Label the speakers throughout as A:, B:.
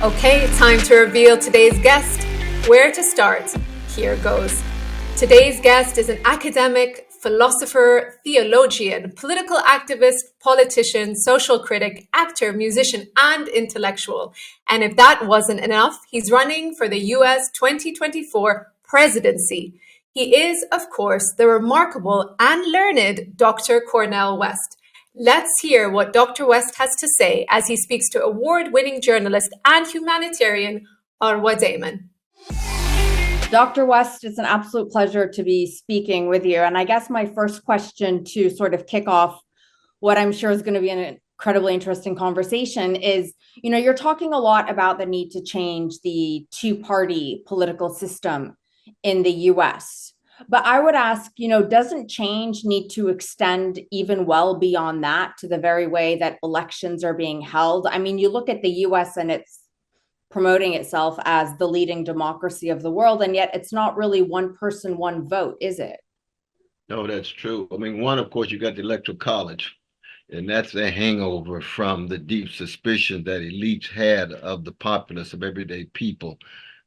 A: Okay, time to reveal today's guest. Where to start? Here goes. Today's guest is an academic, philosopher, theologian, political activist, politician, social critic, actor, musician, and intellectual. And if that wasn't enough, he's running for the US 2024 presidency. He is, of course, the remarkable and learned Dr. Cornel West. Let's hear what Dr. West has to say as he speaks to award-winning journalist and humanitarian Arwa Damon.
B: Dr. West, it's an absolute pleasure to be speaking with you. And I guess my first question to sort of kick off what I'm sure is going to be an incredibly interesting conversation is, you're talking a lot about the need to change the two-party political system in the US. But I would ask, doesn't change need to extend even well beyond that to the very way that elections are being held? I mean, you look at the US and it's promoting itself as the leading democracy of the world, and yet it's not really one person, one vote, is it?
C: No, that's true. I mean, one, of course, you got the Electoral College, and that's a hangover from the deep suspicion that elites had of the populace of everyday people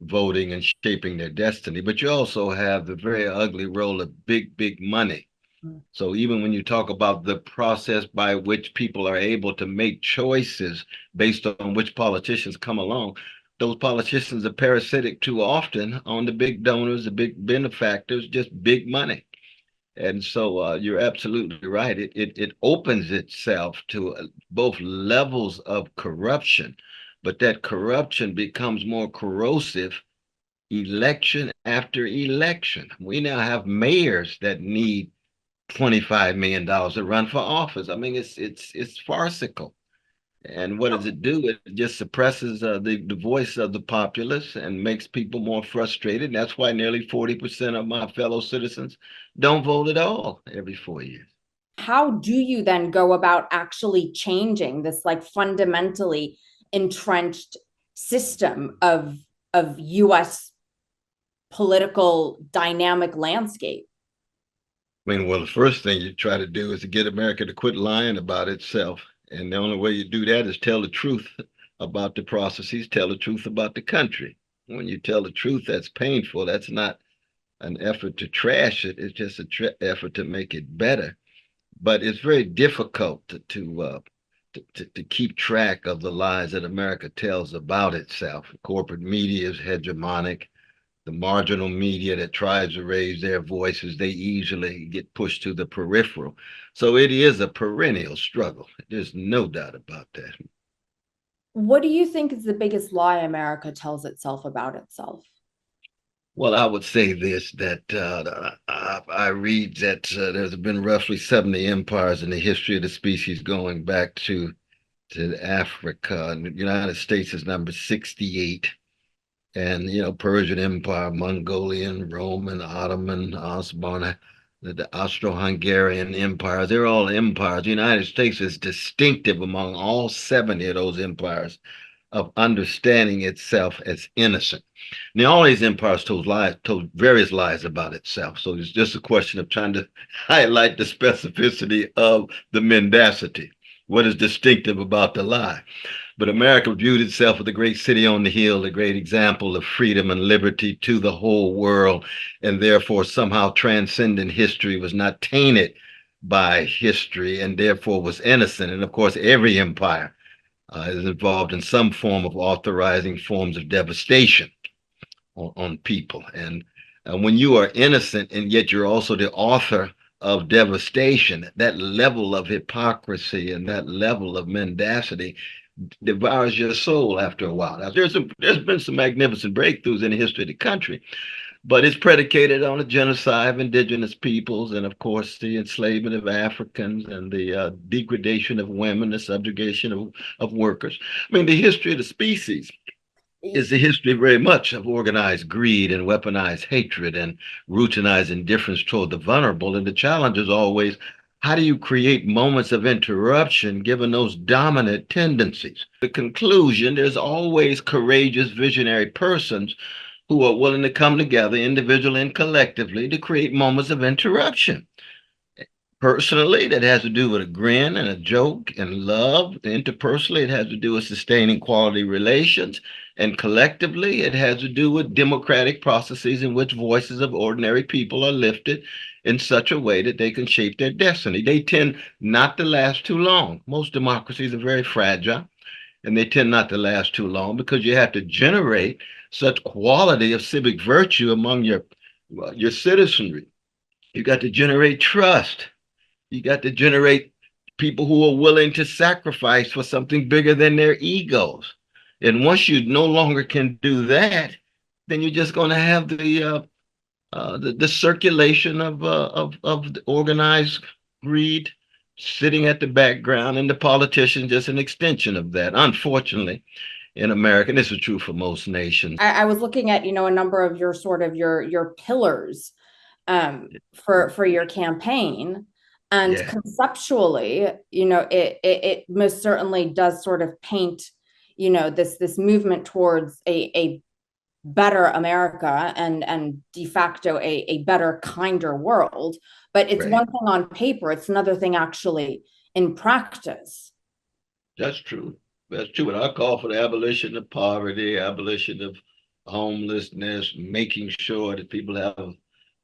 C: voting and shaping their destiny. But you also have the very ugly role of big money. So even when you talk about the process by which people are able to make choices based on which politicians come along, those politicians are parasitic too often on the big donors, the big benefactors, just big money. And so you're absolutely right. It opens itself to both levels of corruption, but that corruption becomes more corrosive election after election. We now have mayors that need $25 million to run for office. I mean, it's farcical. And what does it do? It just suppresses the voice of the populace and makes people more frustrated. And that's why nearly 40% of my fellow citizens don't vote at all every 4 years.
B: How do you then go about actually changing this fundamentally entrenched system of US political dynamic landscape?
C: I mean, well, the first thing you try to do is to get America to quit lying about itself. And the only way you do that is tell the truth about the processes, tell the truth about the country. When you tell the truth, that's painful. That's not an effort to trash it. It's just an effort to make it better. But it's very difficult to keep track of the lies that America tells about itself. Corporate media is hegemonic. The marginal media that tries to raise their voices, they easily get pushed to the peripheral. So it is a perennial struggle. There's no doubt about that.
B: What do you think is the biggest lie America tells itself about itself?
C: Well, I would say this, that I read that there's been roughly 70 empires in the history of the species going back to Africa. And the United States is number 68. And, Persian Empire, Mongolian, Roman, Ottoman, Osman, the Austro-Hungarian empires, they're all empires. The United States is distinctive among all 70 of those empires of understanding itself as innocent. Now, all these empires told various lies about itself. So it's just a question of trying to highlight the specificity of the mendacity. What is distinctive about the lie? But America viewed itself as the great city on the hill, the great example of freedom and liberty to the whole world, and therefore somehow transcendent history, was not tainted by history, and therefore was innocent. And of course, every empire is involved in some form of authorizing forms of devastation on people. And when you are innocent and yet you're also the author of devastation, that level of hypocrisy and that level of mendacity devours your soul after a while. Now, there's been some magnificent breakthroughs in the history of the country, but it's predicated on the genocide of indigenous peoples and, of course, the enslavement of Africans and the degradation of women, the subjugation of workers. I mean, the history of the species is the history very much of organized greed and weaponized hatred and routinized indifference toward the vulnerable. And the challenge is always, how do you create moments of interruption given those dominant tendencies? The conclusion, there's always courageous, visionary persons who are willing to come together individually and collectively to create moments of interruption. Personally, that has to do with a grin and a joke and love. Interpersonally, it has to do with sustaining quality relations. And collectively, it has to do with democratic processes in which voices of ordinary people are lifted in such a way that they can shape their destiny. They tend not to last too long. Most democracies are very fragile, and they tend not to last too long because you have to generate such quality of civic virtue among your citizenry. You got to generate trust. You got to generate people who are willing to sacrifice for something bigger than their egos. And once you no longer can do that, then you're just going to have the circulation of the organized greed sitting at the background, and the politician just an extension of that. Unfortunately, in America, and this is true for most nations.
B: I was looking at, a number of your sort of your pillars for your campaign. And
C: Yeah,
B: conceptually, it most certainly does sort of paint, this movement towards a better America and de facto a better, kinder world. But it's
C: right.
B: one thing on paper, it's another thing actually in practice.
C: That's true. That's true. And I call for the abolition of poverty, abolition of homelessness, making sure that people have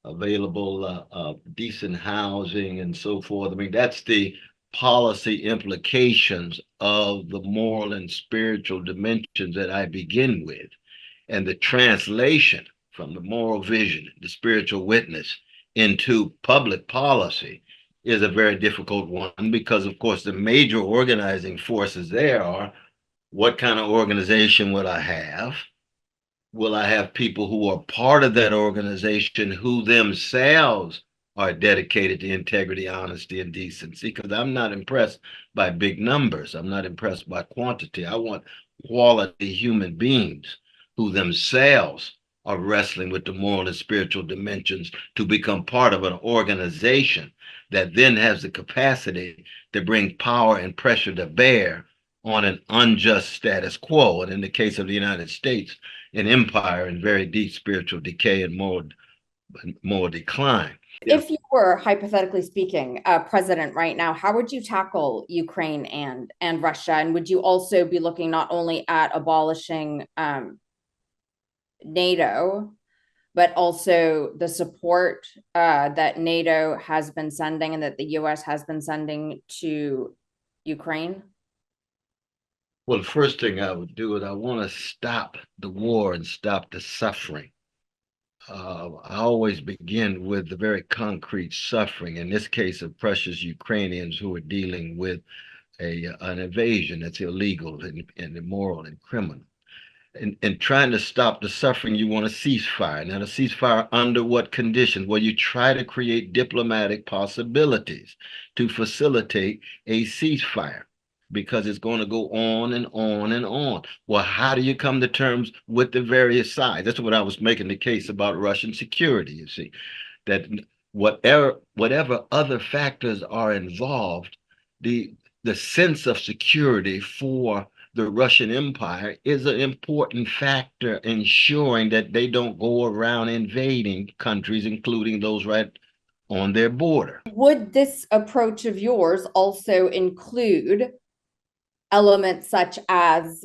C: available decent housing and so forth. I mean, that's the policy implications of the moral and spiritual dimensions that I begin with. And the translation from the moral vision, the spiritual witness, into public policy is a very difficult one because, of course, the major organizing forces there are what kind of organization will I have? Will I have people who are part of that organization who themselves are dedicated to integrity, honesty, and decency? Because I'm not impressed by big numbers. I'm not impressed by quantity. I want quality human beings who themselves are wrestling with the moral and spiritual dimensions to become part of an organization that then has the capacity to bring power and pressure to bear on an unjust status quo. And in the case of the United States, an empire in very deep spiritual decay and more decline.
B: If you were, hypothetically speaking, president right now, how would you tackle Ukraine and Russia? And would you also be looking not only at abolishing NATO, but also the support that NATO has been sending and that the US has been sending to Ukraine?
C: Well, the first thing I would do is I want to stop the war and stop the suffering. I always begin with the very concrete suffering, in this case of precious Ukrainians who are dealing with an invasion that's illegal and immoral and criminal. And trying to stop the suffering, you want a ceasefire. Now, a ceasefire under what conditions? Well, you try to create diplomatic possibilities to facilitate a ceasefire because it's going to go on and on and on. Well, how do you come to terms with the various sides? That's what I was making the case about Russian security, you see, that whatever other factors are involved, the sense of security for the Russian Empire is an important factor ensuring that they don't go around invading countries, including those right on their border.
B: Would this approach of yours also include elements such as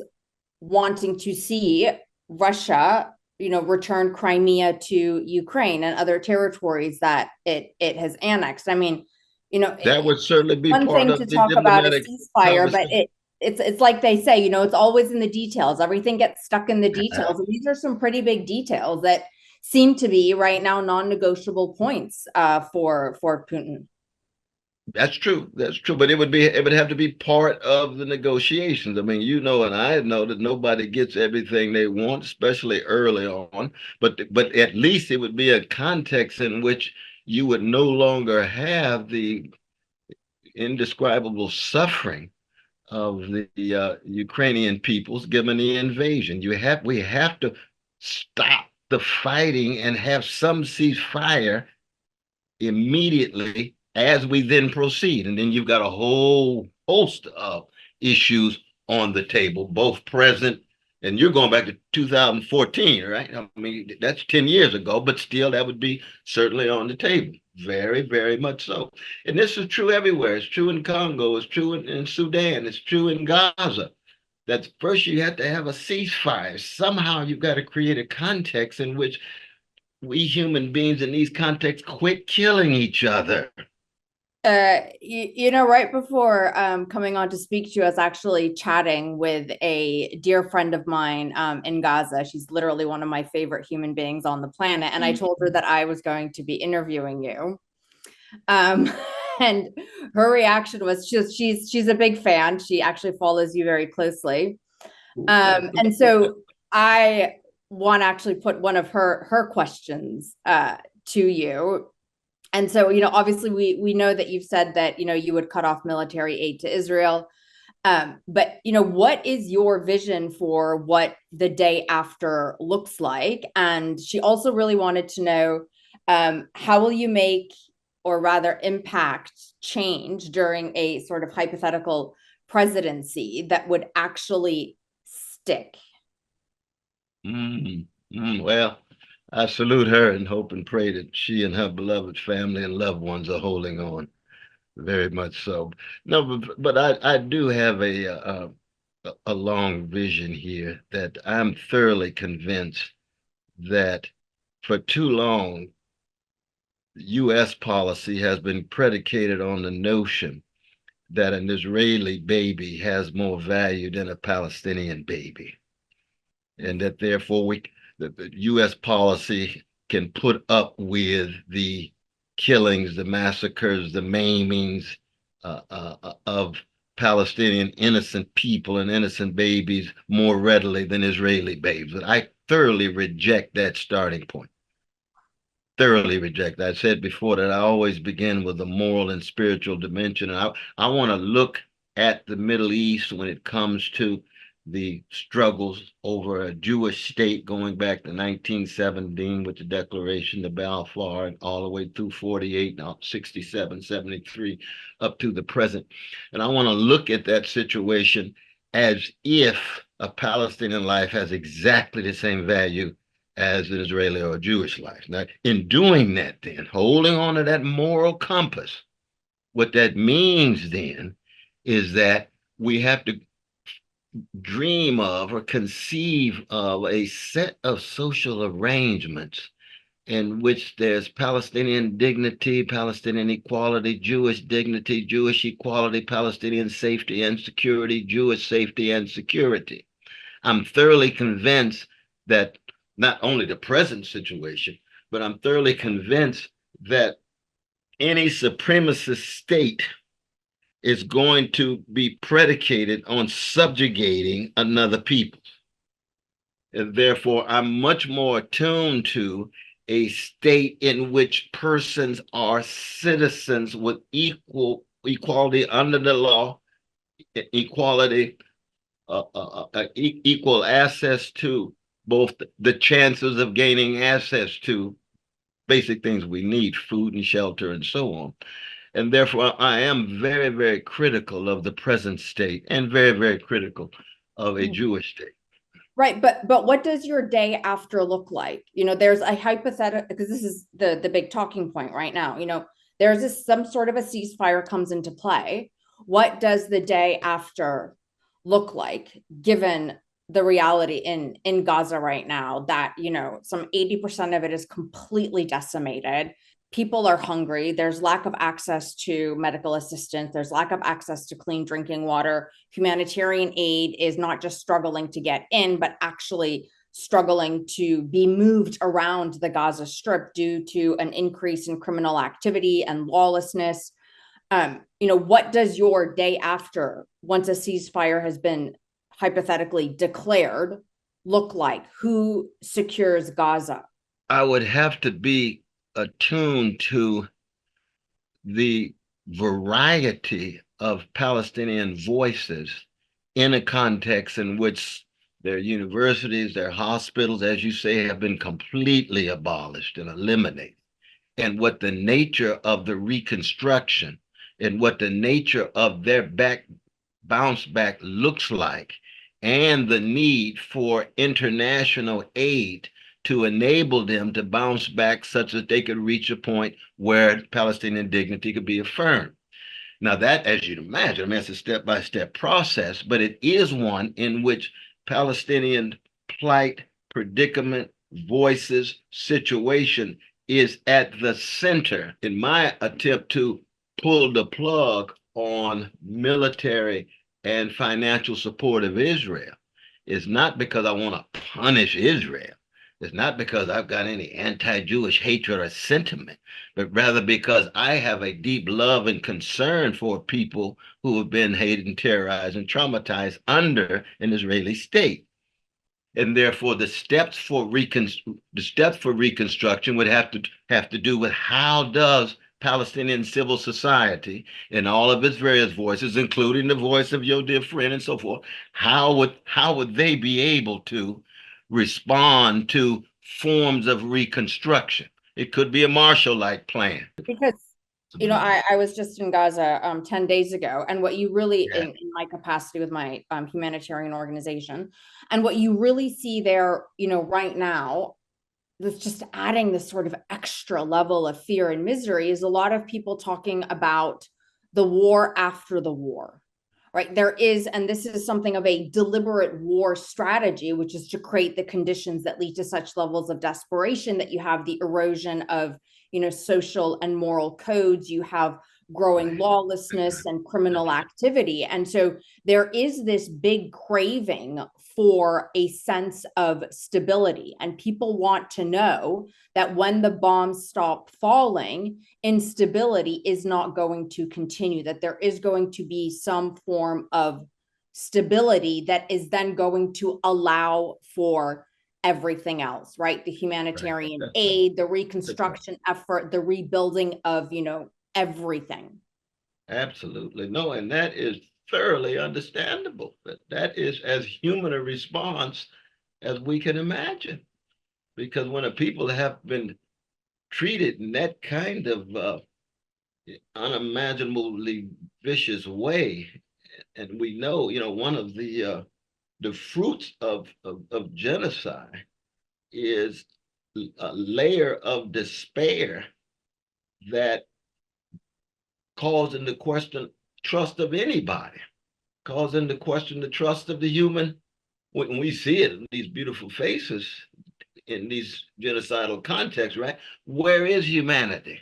B: wanting to see Russia, return Crimea to Ukraine and other territories that it has annexed? I mean,
C: That would certainly be
B: one
C: part
B: thing to
C: of the
B: talk about a
C: diplomatic
B: ceasefire, but
C: conversation.
B: it's like they say, it's always in the details. Everything gets stuck in the details. And these are some pretty big details that seem to be right now non-negotiable points for Putin.
C: That's true. That's true. But it would have to be part of the negotiations. I mean, and I know that nobody gets everything they want, especially early on. But at least it would be a context in which you would no longer have the indescribable suffering of the Ukrainian peoples given the invasion. We have to stop the fighting and have some ceasefire immediately as we then proceed. And then you've got a whole host of issues on the table, both present And you're going back to 2014, right? I mean, that's 10 years ago, but still that would be certainly on the table. Very, very much so. And this is true everywhere. It's true in Congo, it's true in Sudan, it's true in Gaza. That first you have to have a ceasefire. Somehow you've got to create a context in which we human beings in these contexts quit killing each other.
B: Right before coming on to speak to you, I was actually chatting with a dear friend of mine in Gaza. She's literally one of my favorite human beings on the planet. And I told her that I was going to be interviewing you. And her reaction was she's a big fan. She actually follows you very closely. And so I want to actually put one of her questions to you. And so, obviously we know that you've said that, you would cut off military aid to Israel. But, what is your vision for what the day after looks like? And she also really wanted to know, how will you make, or rather impact, change during a sort of hypothetical presidency that would actually stick?
C: Well, I salute her and hope and pray that she and her beloved family and loved ones are holding on. Very much so. No, but I do have a long vision here that I'm thoroughly convinced that for too long, U.S. policy has been predicated on the notion that an Israeli baby has more value than a Palestinian baby, and that therefore the U.S. policy can put up with the killings, the massacres, the maimings of Palestinian innocent people and innocent babies more readily than Israeli babies. And I thoroughly reject that starting point. Thoroughly reject. I said before that I always begin with the moral and spiritual dimension. And I want to look at the Middle East when it comes to the struggles over a Jewish state going back to 1917 with the Declaration of Balfour and all the way through 48, now 67, 73, up to the present. And I want to look at that situation as if a Palestinian life has exactly the same value as an Israeli or Jewish life. Now, in doing that, then, holding on to that moral compass, what that means then is that we have to dream of or conceive of a set of social arrangements in which there's Palestinian dignity, Palestinian equality, Jewish dignity, Jewish equality, Palestinian safety and security, Jewish safety and security. I'm thoroughly convinced that not only the present situation, but I'm thoroughly convinced that any supremacist state is going to be predicated on subjugating another people. And therefore, I'm much more attuned to a state in which persons are citizens with equality under the law, equality, equal access to both the chances of gaining access to basic things we need, food and shelter and so on. And therefore, I am very, very critical of the present state and very, very critical of a Jewish state.
B: Right, but what does your day after look like? There's a hypothetical, because this is the big talking point right now. There's some sort of a ceasefire comes into play. What does the day after look like, given the reality in Gaza right now, that some 80% of it is completely decimated? People are hungry. There's lack of access to medical assistance. There's lack of access to clean drinking water. Humanitarian aid is not just struggling to get in, but actually struggling to be moved around the Gaza Strip due to an increase in criminal activity and lawlessness. What does your day after, once a ceasefire has been hypothetically declared, look like? Who secures Gaza?
C: I would have to be attuned to the variety of Palestinian voices in a context in which their universities, their hospitals, as you say, have been completely abolished and eliminated, and what the nature of the reconstruction and what the nature of their bounce back looks like and the need for international aid to enable them to bounce back such that they could reach a point where Palestinian dignity could be affirmed. Now, that, as you'd imagine, I mean, it's a step-by-step process, but it is one in which Palestinian plight, predicament, voices, situation is at the center. In my attempt to pull the plug on military and financial support of Israel, is not because I want to punish Israel. It's not because I've got any anti-Jewish hatred or sentiment, but rather because I have a deep love and concern for people who have been hated and terrorized and traumatized under an Israeli state. And therefore, the steps for reconstruction would have to do with how does Palestinian civil society, in all of its various voices, including the voice of your dear friend and so forth, how would they be able to respond to forms of reconstruction? It could be a Marshall-like plan.
B: Because I was just in Gaza 10 days ago, and what you really,
C: Yeah.
B: in my capacity with my humanitarian organization, and what you really see there, right now, that's just adding this sort of extra level of fear and misery, is a lot of people talking about the war after the war, right? There is, and this is something of a deliberate war strategy, which is to create the conditions that lead to such levels of desperation that you have the erosion of, social and moral codes, you have growing lawlessness and criminal activity. And so there is this big craving for a sense of stability. And people want to know that when the bombs stop falling, instability is not going to continue, that there is going to be some form of stability that is then going to allow for everything else, right? The humanitarian aid, the reconstruction effort, the rebuilding of, everything.
C: Absolutely. No, and that is thoroughly understandable. That is as human a response as we can imagine. Because when a people have been treated in that kind of unimaginably vicious way, and we know, one of the fruits of genocide is a layer of despair that calls into question trust of anybody, calls into question the trust of the human. When we see it in these beautiful faces in these genocidal contexts, right? Where is humanity?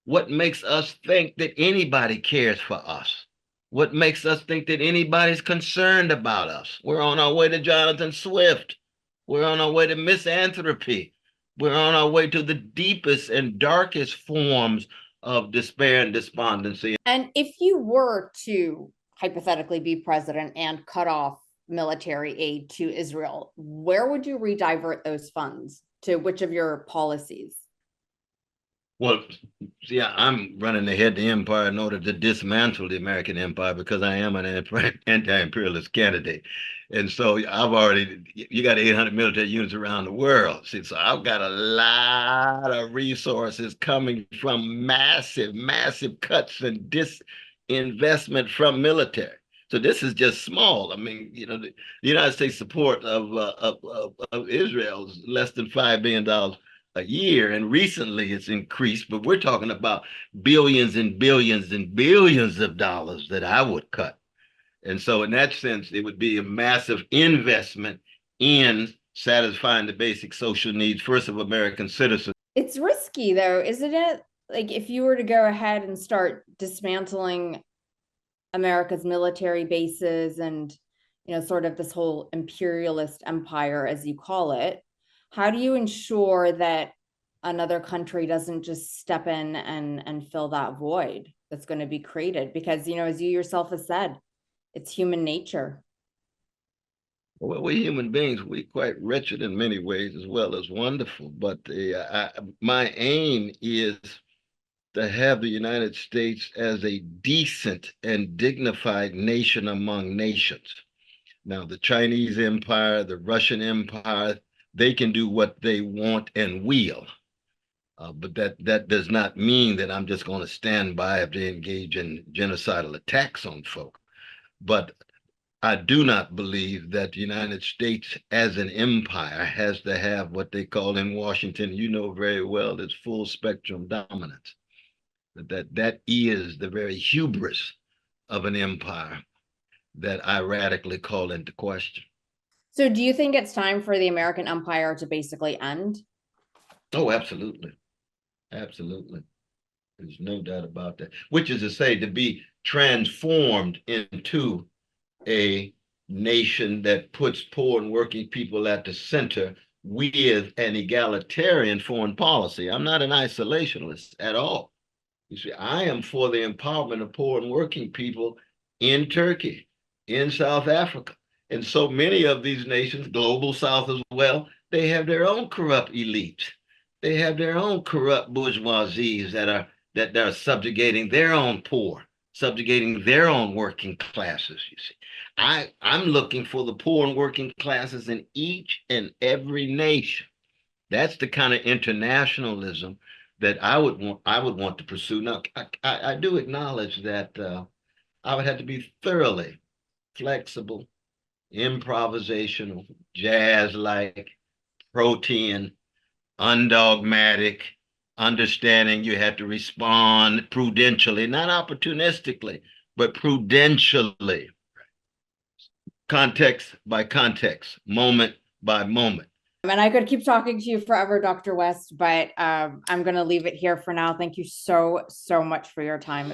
C: What makes us think that anybody cares for us? What makes us think that anybody's concerned about us? We're on our way to Jonathan Swift. We're on our way to misanthropy. We're on our way to the deepest and darkest forms of despair and despondency.
B: And if you were to hypothetically be president and cut off military aid to Israel, where would you redivert those funds to? Which of your policies?
C: Well, see, I'm running ahead the empire in order to dismantle the American empire because I am an anti-imperialist candidate. And so you got 800 military units around the world. See, so I've got a lot of resources coming from massive, massive cuts and disinvestment from military. So this is just small. I mean, the United States support of Israel is less than $5 billion a year, and recently it's increased, but we're talking about billions and billions and billions of dollars that I would cut. And so in that sense, it would be a massive investment in satisfying the basic social needs, first of American citizens.
B: It's risky though, isn't it? Like if you were to go ahead and start dismantling America's military bases and, sort of this whole imperialist empire, as you call it, how do you ensure that another country doesn't just step in and fill that void that's going to be created? Because, as you yourself have said, it's human nature.
C: Well, we human beings, we're quite wretched in many ways as well as wonderful. But my aim is to have the United States as a decent and dignified nation among nations. Now, the Chinese Empire, the Russian Empire, they can do what they want and will. But that does not mean that I'm just going to stand by if they engage in genocidal attacks on folk. But I do not believe that the United States as an empire has to have what they call in Washington, you know very well, it's full spectrum dominance. That is the very hubris of an empire that I radically call into question.
B: So do you think it's time for the American empire to basically end?
C: Oh, absolutely. Absolutely. There's no doubt about that. Which is to say, to be transformed into a nation that puts poor and working people at the center with an egalitarian foreign policy. I'm not an isolationist at all. You see, I am for the empowerment of poor and working people in Turkey, in South Africa. And so many of these nations, global South as well, they have their own corrupt elites. They have their own corrupt bourgeoisies that are subjugating their own poor, subjugating their own working classes, you see. I'm looking for the poor and working classes in each and every nation. That's the kind of internationalism that I would want to pursue. Now, I do acknowledge that I would have to be thoroughly flexible, improvisational, jazz-like, protean, undogmatic, understanding you have to respond prudentially, not opportunistically, but prudentially, context by context, moment by moment.
B: And I could keep talking to you forever, Dr. West, but I'm going to leave it here for now. Thank you so much for your time.